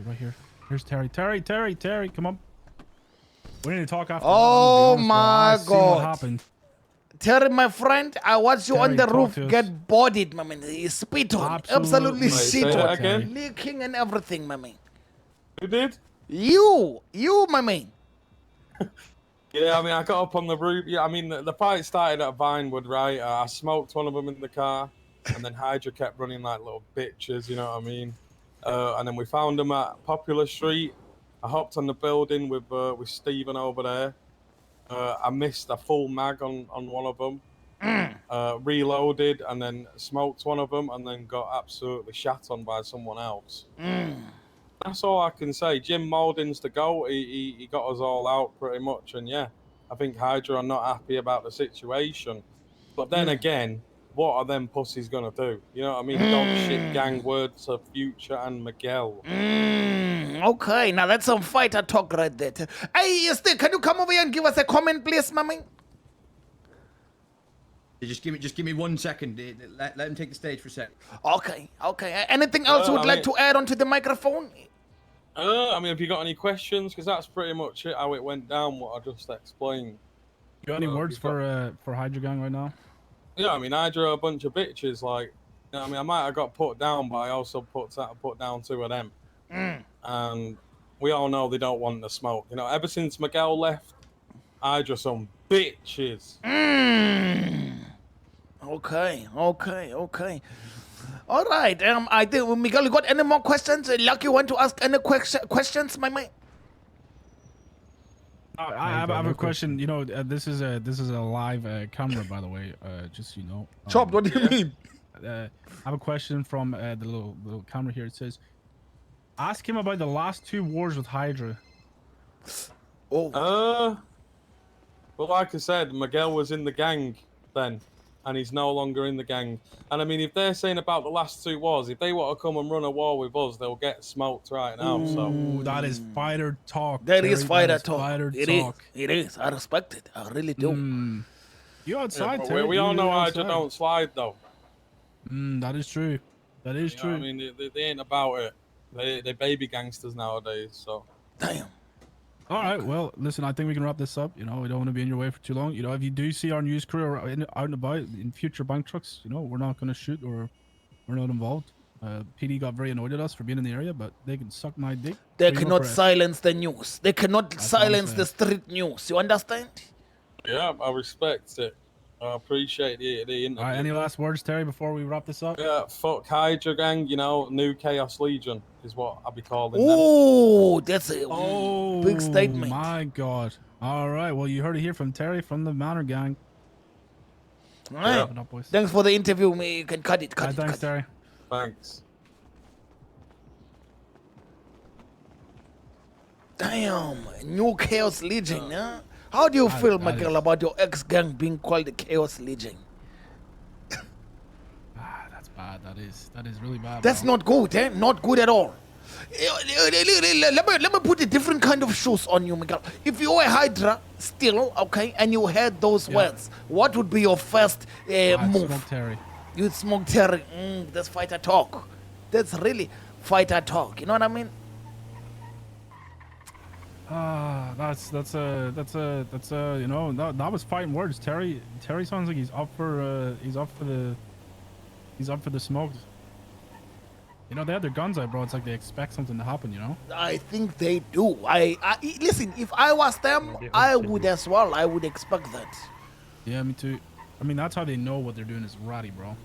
Right here. Here's Terry. Terry, come on. We need to talk after. Oh my God. God. What happened? Terry, my friend, I watched you on Terry, the talk roof to us. get bodied, my man. You spit on. Absolutely Absolutely. shit Say that on. again? Leaking and everything, my man. Who did? You, my man. Yeah, I mean, I got up on the roof. Yeah, I mean, the fight started at Vinewood, right? I smoked one of them in the car, and then Hydra kept running like little bitches, you know what I mean? And then we found them at Popular Street. I hopped on the building with Stephen over there. I missed a full mag on one of them. Reloaded and then smoked one of them, and then got absolutely shat on by someone else. That's all I can say. Jim Maldon's the goat. He got us all out pretty much, and yeah, I think Hydra are not happy about the situation. But then again, what are them pussies gonna do? You know what I mean? Dog shit gang words of Future and Miguel. Okay, now that's some fighter talk right there. Hey, Steve, can you come over here and give us a comment, please, my man? Just give me 1 second. Let him take the stage for a sec. Okay. Anything else you would like to add onto the microphone? I mean, have you got any questions? Because that's pretty much it, how it went down, what I just explained. You got any words for Hydra Gang right now? Yeah, I mean, Hydra are a bunch of bitches. Like, you know, I mean, I might have got put down, but I also put down 2 of them. And we all know they don't want the smoke. You know, ever since Miguel left, Hydra some bitches. Okay. All right. I think Miguel, you got any more questions? Lucky, you want to ask any questions, my man? I have a question. You know, this is a live camera, by the way. Just so you know. Chopped. What do you mean? I have a question from the little camera here. It says, ask him about the last 2 wars with Hydra. Well, like I said, Miguel was in the gang then, and he's no longer in the gang. And I mean, if they're saying about the last 2 wars, if they want to come and run a war with us, they'll get smoked right now. So that is fighter talk. That is fighter talk. It is. I respect it. I really do. You outside, yeah, Terry. we all know outside. Hydra don't slide though. That is true. That is true. I mean, they ain't about it. They're baby gangsters nowadays. So damn. All right, well, listen, I think we can wrap this up. You know, we don't want to be in your way for too long. You know, if you do see our news crew out and about in future bank trucks, you know, we're not going to shoot or we're not involved. PD got very annoyed at us for being in the area, but they can suck my dick. They cannot silence the news. They cannot silence the street news. You understand? Yeah, I respect it. I appreciate the interview. All right, any last words, Terry, before we wrap this up? Yeah, fuck Hydra gang, you know, new Chaos Legion is what I'll be calling them. Oh, that's a big statement. Oh, my God. All right, well, you heard it here from Terry from the Manor gang. All right. Yeah. Thanks for the interview. You can cut it. Thanks, Terry. Thanks. Damn, new Chaos Legion, huh? How do you feel, Miguel, about your ex-gang being called the Chaos Legion? That's bad. That is really bad. That's not good, eh? Not good at all. Let me put a different kind of shoes on you, Miguel. If you were Hydra still, okay, and you heard those words, what would be your first move? Smoke Terry. You'd smoke Terry. That's fighter talk. That's really fighter talk. You know what I mean? That's you know, that was fighting words. Terry sounds like he's up for the smoke. You know, they have their guns out, bro. It's like they expect something to happen, you know? I think they do. I listen, if I was them, I would as well. I would expect that. Yeah, me too. I mean, that's how they know what they're doing is ratty, bro.